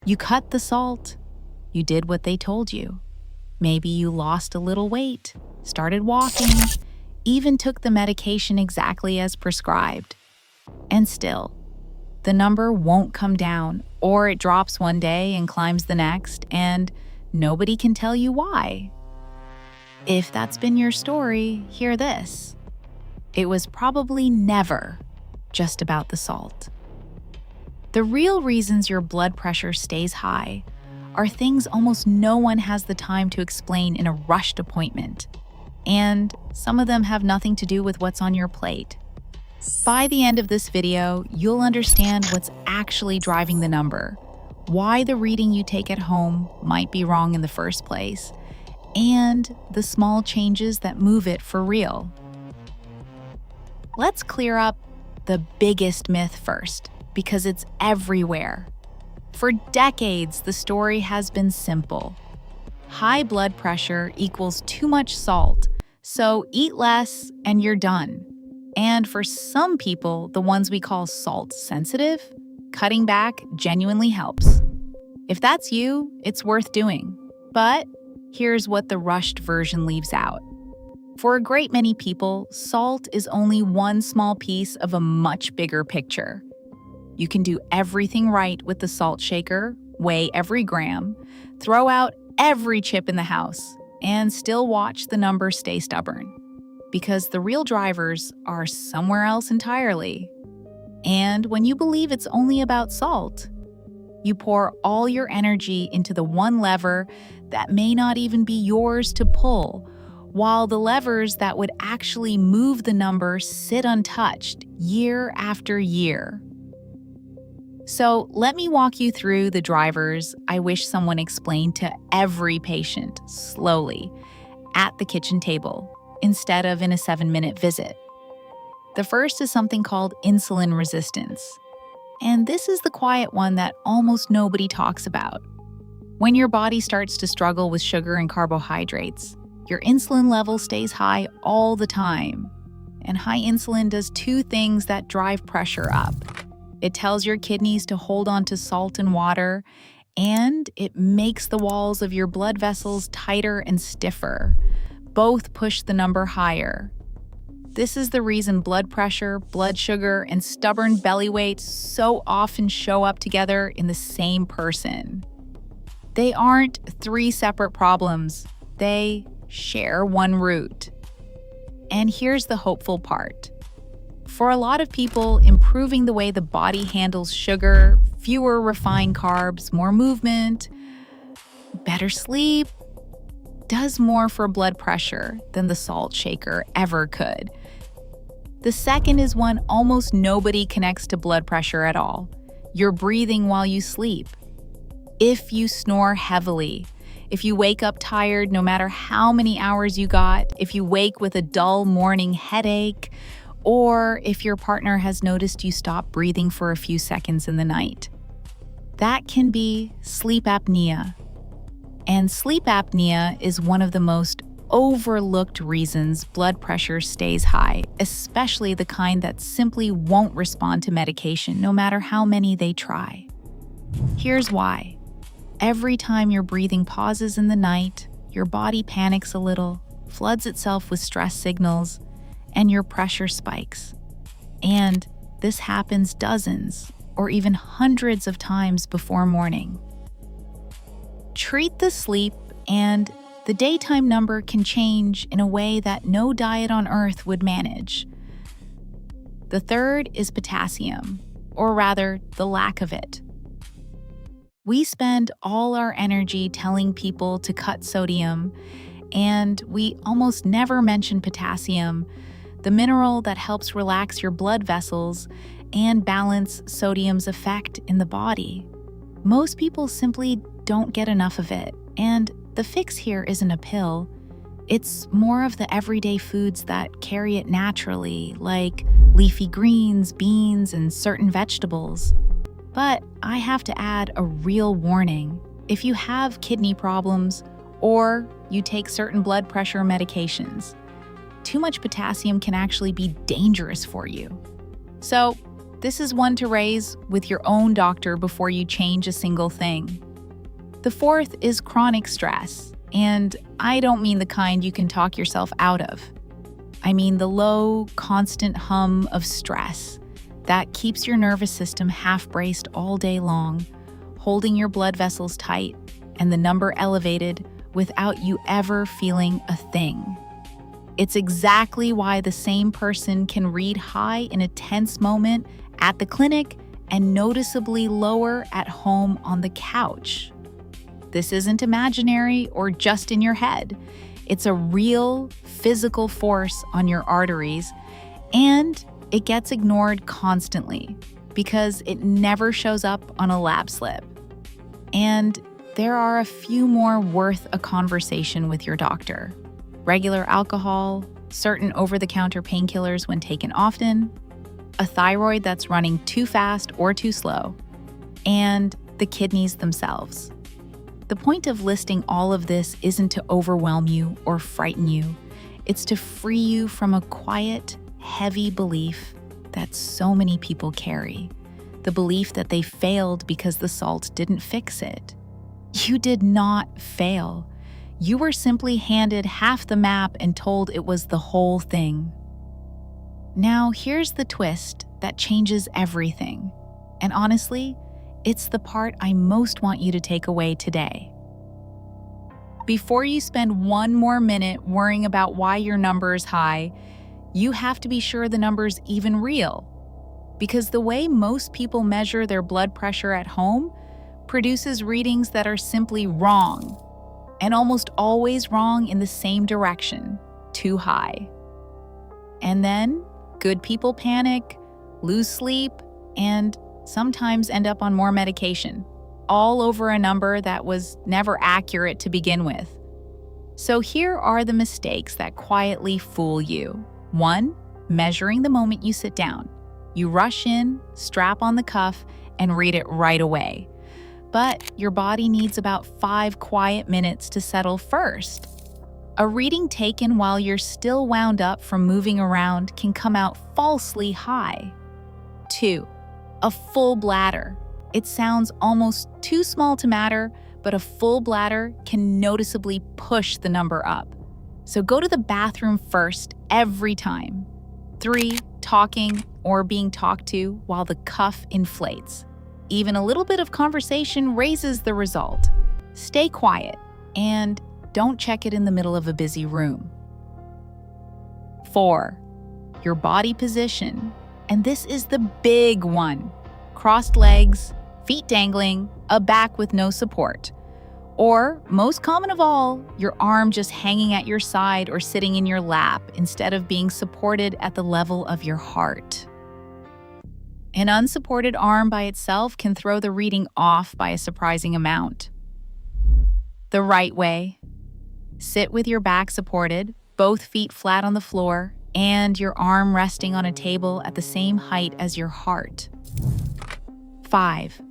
You cut the salt. You did what they told you. Maybe you lost a little weight, started walking, even took the medication exactly as prescribed. And still, the number won't come down, or it drops one day and climbs the next, and nobody can tell you why. If that's been your story, hear this. It was probably never just about the salt. The real reasons your blood pressure stays high are things almost no one has the time to explain in a rushed appointment. And some of them have nothing to do with what's on your plate. By the end of this video, you'll understand what's actually driving the number, why the reading you take at home might be wrong in the first place, and the small changes that move it for real. Let's clear up the biggest myth first, because it's everywhere. For decades, the story has been simple. High blood pressure equals too much salt, so eat less and you're done. And for some people, the ones we call salt sensitive, cutting back genuinely helps. If that's you, it's worth doing. But here's what the rushed version leaves out. For a great many people, salt is only one small piece of a much bigger picture. You can do everything right with the salt shaker, weigh every gram, throw out every chip in the house, and still watch the number stay stubborn. Because the real drivers are somewhere else entirely. And when you believe it's only about salt, you pour all your energy into the one lever that may not even be yours to pull, while the levers that would actually move the number sit untouched year after year. So let me walk you through the drivers I wish someone explained to every patient slowly at the kitchen table instead of in a 7-minute visit. The first is something called insulin resistance. And this is the quiet one that almost nobody talks about. When your body starts to struggle with sugar and carbohydrates, your insulin level stays high all the time. And high insulin does two things that drive pressure up. It tells your kidneys to hold on to salt and water, and it makes the walls of your blood vessels tighter and stiffer. Both push the number higher. This is the reason blood pressure, blood sugar, and stubborn belly weight so often show up together in the same person. They aren't three separate problems. They share one root. And here's the hopeful part. For a lot of people, improving the way the body handles sugar, fewer refined carbs, more movement, better sleep, does more for blood pressure than the salt shaker ever could. The second is one almost nobody connects to blood pressure at all. Your breathing while you sleep. If you snore heavily, if you wake up tired no matter how many hours you got, if you wake with a dull morning headache, or if your partner has noticed you stop breathing for a few seconds in the night. That can be sleep apnea. And sleep apnea is one of the most overlooked reasons blood pressure stays high, especially the kind that simply won't respond to medication no matter how many they try. Here's why. Every time your breathing pauses in the night, your body panics a little, floods itself with stress signals, and your pressure spikes. And this happens dozens or even hundreds of times before morning. Treat the sleep, and the daytime number can change in a way that no diet on earth would manage. The third is potassium, or rather, the lack of it. We spend all our energy telling people to cut sodium, and we almost never mention potassium, the mineral that helps relax your blood vessels and balance sodium's effect in the body. Most people simply don't get enough of it, and the fix here isn't a pill. It's more of the everyday foods that carry it naturally, like leafy greens, beans, and certain vegetables. But I have to add a real warning. If you have kidney problems or you take certain blood pressure medications, too much potassium can actually be dangerous for you. So This is one to raise with your own doctor before you change a single thing. The fourth is chronic stress, and I don't mean the kind you can talk yourself out of. I mean the low, constant hum of stress that keeps your nervous system half-braced all day long, holding your blood vessels tight and the number elevated without you ever feeling a thing. It's exactly why the same person can read high in a tense moment at the clinic and noticeably lower at home on the couch. This isn't imaginary or just in your head. It's a real physical force on your arteries, and it gets ignored constantly because it never shows up on a lab slip. And there are a few more worth a conversation with your doctor. Regular alcohol, certain over-the-counter painkillers when taken often, a thyroid that's running too fast or too slow, and the kidneys themselves. The point of listing all of this isn't to overwhelm you or frighten you. It's to free you from a quiet, heavy belief that so many people carry. The belief that they failed because the salt didn't fix it. You did not fail. You were simply handed half the map and told it was the whole thing. Now, here's the twist that changes everything. And honestly, it's the part I most want you to take away today. Before you spend one more minute worrying about why your number is high, you have to be sure the number's even real. Because the way most people measure their blood pressure at home produces readings that are simply wrong, and almost always wrong in the same direction, too high. And then, good people panic, lose sleep, and sometimes end up on more medication, all over a number that was never accurate to begin with. So here are the mistakes that quietly fool you. 1. Measuring the moment you sit down. You rush in, strap on the cuff, and read it right away. But your body needs about 5 quiet minutes to settle first. A reading taken while you're still wound up from moving around can come out falsely high. 2. A full bladder. It sounds almost too small to matter, but a full bladder can noticeably push the number up. So go to the bathroom first every time. 3. Talking or being talked to while the cuff inflates. Even a little bit of conversation raises the result. Stay quiet and don't check it in the middle of a busy room. 4. Your body position. And this is the big one. Crossed legs, feet dangling, a back with no support. Or, most common of all, your arm just hanging at your side or sitting in your lap instead of being supported at the level of your heart. An unsupported arm by itself can throw the reading off by a surprising amount. The right way. Sit with your back supported, both feet flat on the floor, and your arm resting on a table at the same height as your heart. 5.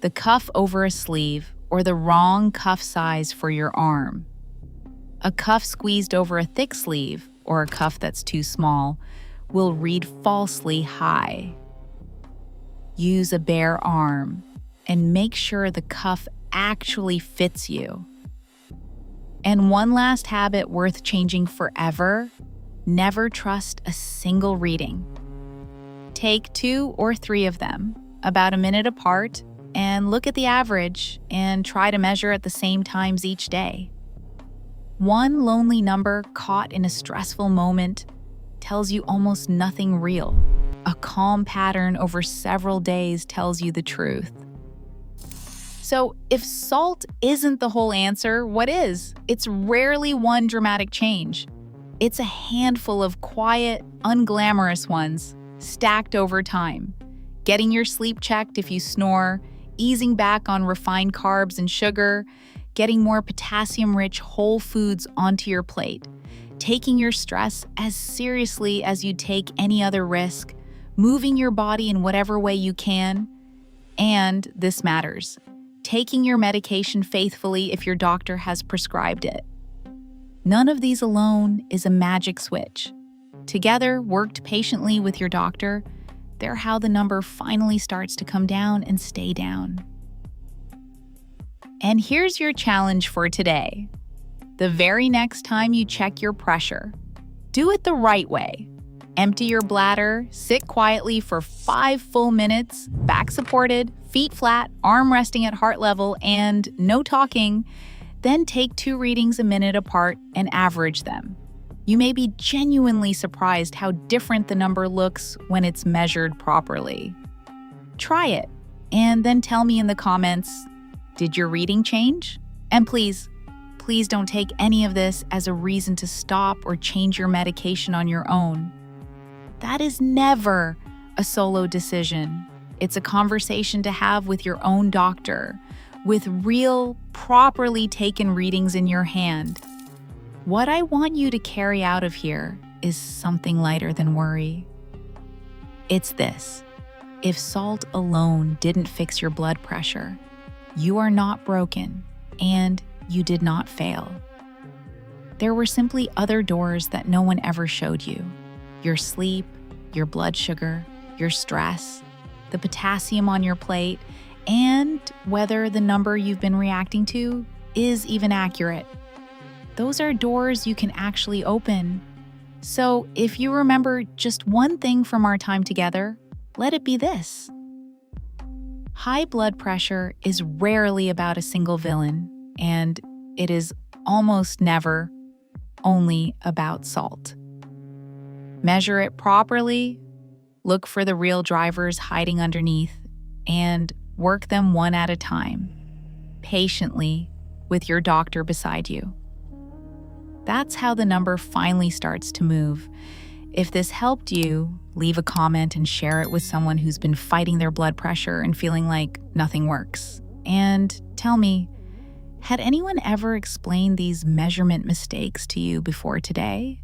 The cuff over a sleeve or the wrong cuff size for your arm. A cuff squeezed over a thick sleeve or a cuff that's too small will read falsely high. Use a bare arm and make sure the cuff actually fits you. And one last habit worth changing forever: never trust a single reading. Take 2 or 3 of them, about a minute apart, and look at the average and try to measure at the same times each day. One lonely number caught in a stressful moment tells you almost nothing real. A calm pattern over several days tells you the truth. So if salt isn't the whole answer, what is? It's rarely one dramatic change. It's a handful of quiet, unglamorous ones, stacked over time. Getting your sleep checked if you snore, easing back on refined carbs and sugar, getting more potassium-rich whole foods onto your plate, taking your stress as seriously as you take any other risk, moving your body in whatever way you can, and, this matters, taking your medication faithfully if your doctor has prescribed it. None of these alone is a magic switch. Together, worked patiently with your doctor, They're how the number finally starts to come down and stay down. And here's your challenge for today. The very next time you check your pressure, do it the right way. Empty your bladder, sit quietly for 5 full minutes, back supported, feet flat, arm resting at heart level, and no talking. Then take 2 readings a minute apart and average them. You may be genuinely surprised how different the number looks when it's measured properly. Try it, and then tell me in the comments, did your reading change? And please don't take any of this as a reason to stop or change your medication on your own. That is never a solo decision. It's a conversation to have with your own doctor, with real, properly taken readings in your hand. What I want you to carry out of here is something lighter than worry. It's this: if salt alone didn't fix your blood pressure, you are not broken, and you did not fail. There were simply other doors that no one ever showed you. Your sleep, your blood sugar, your stress, the potassium on your plate, and whether the number you've been reacting to is even accurate. Those are doors you can actually open. So if you remember just one thing from our time together, let it be this. High blood pressure is rarely about a single villain, and it is almost never only about salt. Measure it properly, look for the real drivers hiding underneath, and work them one at a time, patiently, with your doctor beside you. That's how the number finally starts to move. If this helped you, leave a comment and share it with someone who's been fighting their blood pressure and feeling like nothing works. And tell me, had anyone ever explained these measurement mistakes to you before today?